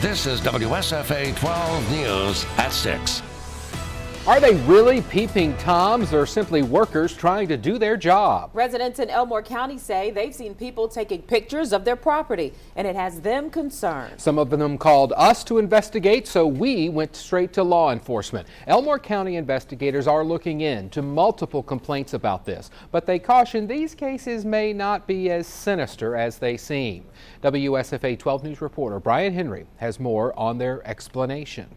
This is WSFA 12 News at 6. Are they really peeping Toms or simply workers trying to do their job? Residents in Elmore County say they've seen people taking pictures of their property, and it has them concerned. Some of them called us to investigate, so we went straight to law enforcement. Elmore County investigators are looking into multiple complaints about this, but they caution these cases may not be as sinister as they seem. WSFA 12 News reporter Brian Henry has more on their explanation.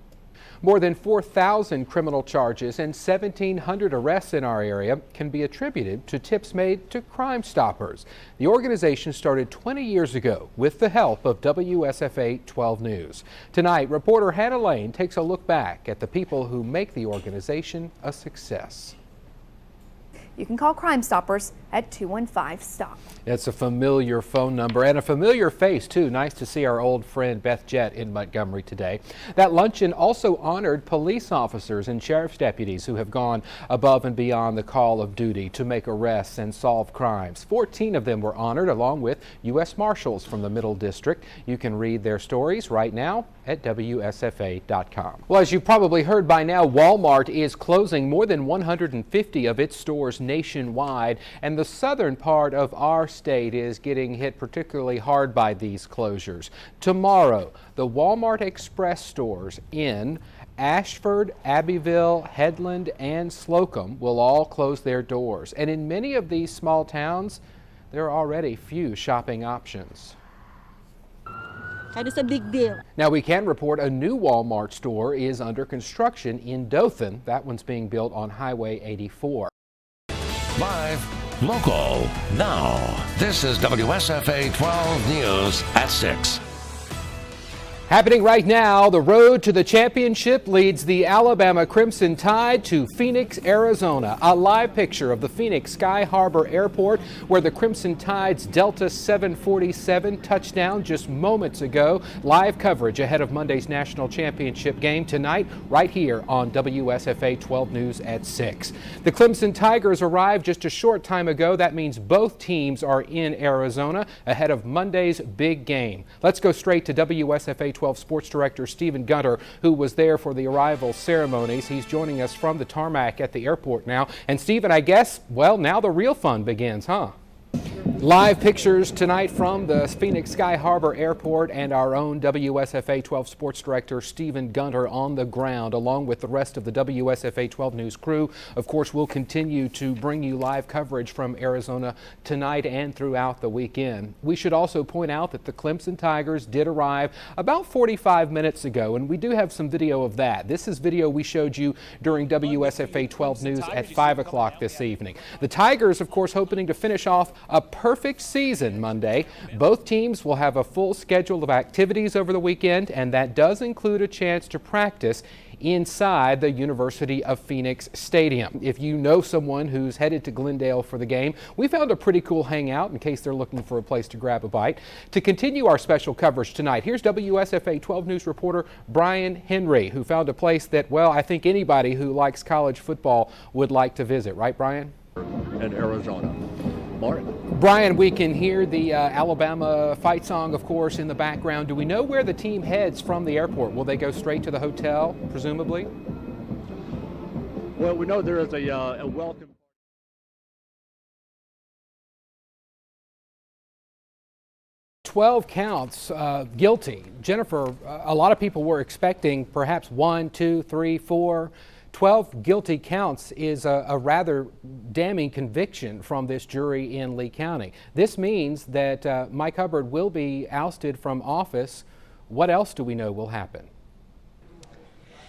More than 4,000 criminal charges and 1,700 arrests in our area can be attributed to tips made to Crime Stoppers. The organization started 20 years ago with the help of WSFA 12 News. Tonight, reporter Hannah Lane takes a look back at the people who make the organization a success. You can call Crime Stoppers at 215-STOP. It's a familiar phone number and a familiar face, too. Nice to see our old friend Beth Jett in Montgomery today. That luncheon also honored police officers and sheriff's deputies who have gone above and beyond the call of duty to make arrests and solve crimes. 14 of them were honored, along with U.S. Marshals from the Middle District. You can read their stories right now at WSFA.com. Well, as you've probably heard by now, Walmart is closing more than 150 of its stores nationwide, and the southern part of our state is getting hit particularly hard by these closures. Tomorrow, the Walmart Express stores in Ashford, Abbeville, Headland, and Slocum will all close their doors. And in many of these small towns, there are already few shopping options. It's a big deal. Now, we can report a new Walmart store is under construction in Dothan. That one's being built on Highway 84. Live, local, now. This is WSFA 12 News at 6. Happening right now, the road to the championship leads the Alabama Crimson Tide to Phoenix, Arizona. A live picture of the Phoenix Sky Harbor Airport where the Crimson Tide's Delta 747 touched down just moments ago. Live coverage ahead of Monday's national championship game tonight right here on WSFA 12 News at 6. The Clemson Tigers arrived just a short time ago. That means both teams are in Arizona ahead of Monday's big game. Let's go straight to WSFA 12 Sports Director Stephen Gunter, who was there for the arrival ceremonies. He's joining us from the tarmac at the airport now. And Stephen, I guess, well, now the real fun begins, huh? Live pictures tonight from the Phoenix Sky Harbor Airport, and our own WSFA 12 Sports Director Stephen Gunter on the ground, along with the rest of the WSFA 12 News crew. Of course, we'll continue to bring you live coverage from Arizona tonight and throughout the weekend. We should also point out that the Clemson Tigers did arrive about 45 minutes ago, and we do have some video of that. This is video we showed you during WSFA 12 News at 5 o'clock this evening. The Tigers, of course, hoping to finish off a perfect season Monday. Both teams will have a full schedule of activities over the weekend, and that does include a chance to practice inside the University of Phoenix Stadium. If you know someone who's headed to Glendale for the game, we found a pretty cool hangout in case they're looking for a place to grab a bite. To continue our special coverage tonight, here's WSFA 12 News reporter Brian Henry, who found a place that, well, I think anybody who likes college football would like to visit. Right, Brian? In Arizona. Brian, we can hear the Alabama fight song, of course, in the background. Do we know where the team heads from the airport? Will they go straight to the hotel, presumably? Well, we know there is a welcome. Counts guilty. Jennifer, a lot of people were expecting perhaps 1, 2, 3, 4. 12 guilty counts is a rather damning conviction from this jury in Lee County. This means that Mike Hubbard will be ousted from office. What else do we know will happen?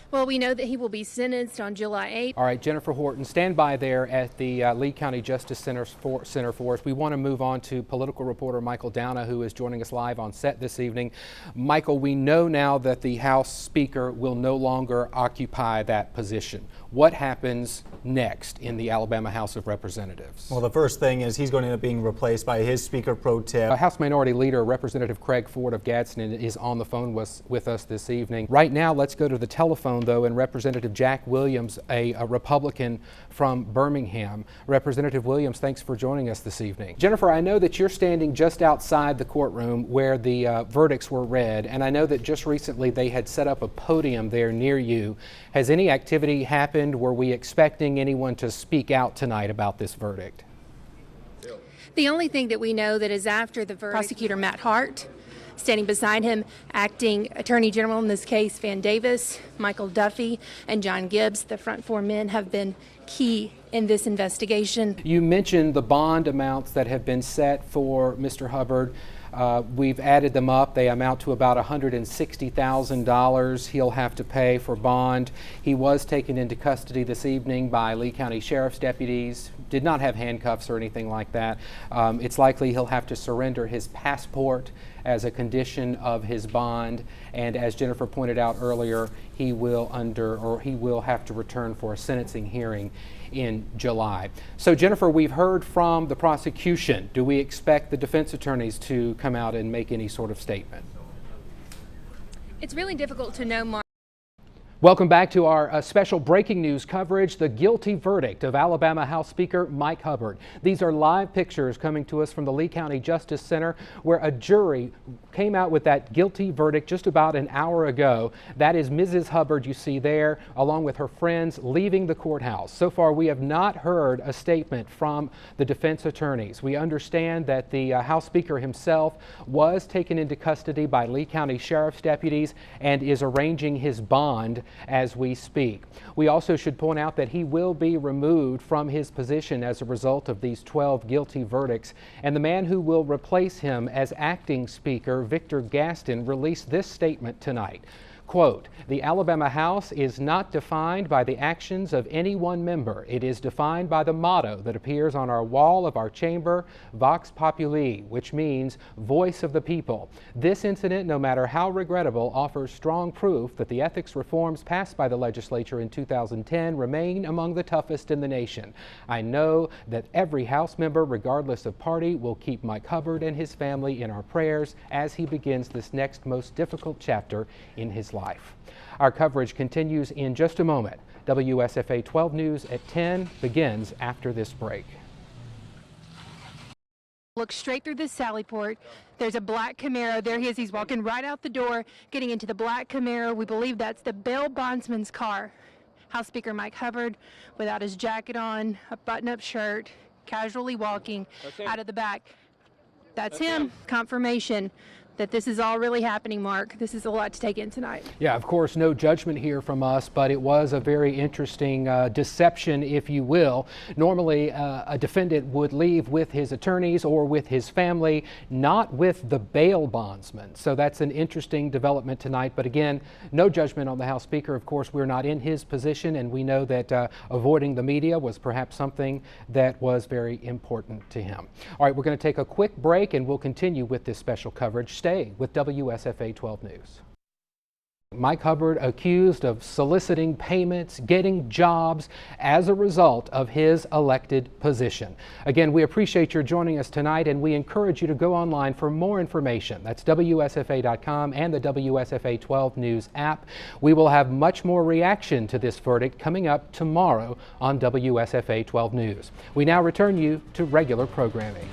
Well, we know that he will be sentenced on July 8th. All right, Jennifer Horton, stand by there at the Lee County Justice Center for us. We want to move on to political reporter Michael Downa, who is joining us live on set this evening. Michael, we know now that the House Speaker will no longer occupy that position. What happens next in the Alabama House of Representatives? Well, the first thing is he's going to end up being replaced by his Speaker Pro Tem. House Minority Leader Representative Craig Ford of Gadsden is on the phone with us this evening. Right now, let's go to the telephone phone, though, and Representative Jack Williams, a Republican from Birmingham. Representative Williams, thanks for joining us this evening. Jennifer, I know that you're standing just outside the courtroom where the verdicts were read, and I know that just recently they had set up a podium there near you. Has any activity happened? Were we expecting anyone to speak out tonight about this verdict? The only thing that we know that is after the verdict, prosecutor Matt Hart, standing beside him, acting attorney general in this case, Van Davis, Michael Duffy, and John Gibbs. The front four men have been key in this investigation. You mentioned the bond amounts that have been set for Mr. Hubbard. We've added them up. They amount to about $160,000 he'll have to pay for bond. He was taken into custody this evening by Lee County Sheriff's deputies. Did not have handcuffs or anything like that. It's likely he'll have to surrender his passport as a condition of his bond. And as Jennifer pointed out earlier, he will have to return for a sentencing hearing in July. So Jennifer, we've heard from the prosecution. Do we expect the defense attorneys to come out and make any sort of statement? It's really difficult to know, Mark. Welcome back to our special breaking news coverage, the guilty verdict of Alabama House Speaker Mike Hubbard. These are live pictures coming to us from the Lee County Justice Center, where a jury came out with that guilty verdict just about an hour ago. That is Mrs. Hubbard you see there, along with her friends, leaving the courthouse. So far, we have not heard a statement from the defense attorneys. We understand that the House Speaker himself was taken into custody by Lee County Sheriff's deputies and is arranging his bond as we speak. We also should point out that he will be removed from his position as a result of these 12 guilty verdicts, and the man who will replace him as acting Speaker, Victor Gaston, released this statement tonight. Quote, "The Alabama House is not defined by the actions of any one member. It is defined by the motto that appears on our wall of our chamber, Vox Populi, which means voice of the people. This incident, no matter how regrettable, offers strong proof that the ethics reforms passed by the legislature in 2010 remain among the toughest in the nation. I know that every House member, regardless of party, will keep Mike Hubbard and his family in our prayers as he begins this next most difficult chapter in his life." Our coverage continues in just a moment. WSFA 12 News at 10 begins after this break. Look straight through this Sally Port. There's a black Camaro. There he is. He's walking right out the door, getting into the black Camaro. We believe that's the bail bondsman's car. House Speaker Mike Hubbard, without his jacket on, a button-up shirt, casually walking out of the back. That's him. Confirmation that this is all really happening, Mark. This is a lot to take in tonight. Yeah, of course, no judgment here from us, but it was a very interesting deception, if you will. Normally, a defendant would leave with his attorneys or with his family, not with the bail bondsman. So that's an interesting development tonight. But again, no judgment on the House Speaker. Of course, we're not in his position, and we know that avoiding the media was perhaps something that was very important to him. All right, we're going to take a quick break, and we'll continue with this special coverage. Stay with WSFA 12 News. Mike Hubbard accused of soliciting payments, getting jobs as a result of his elected position. Again, we appreciate your joining us tonight, and we encourage you to go online for more information. That's WSFA.com and the WSFA 12 News app. We will have much more reaction to this verdict coming up tomorrow on WSFA 12 News. We now return you to regular programming.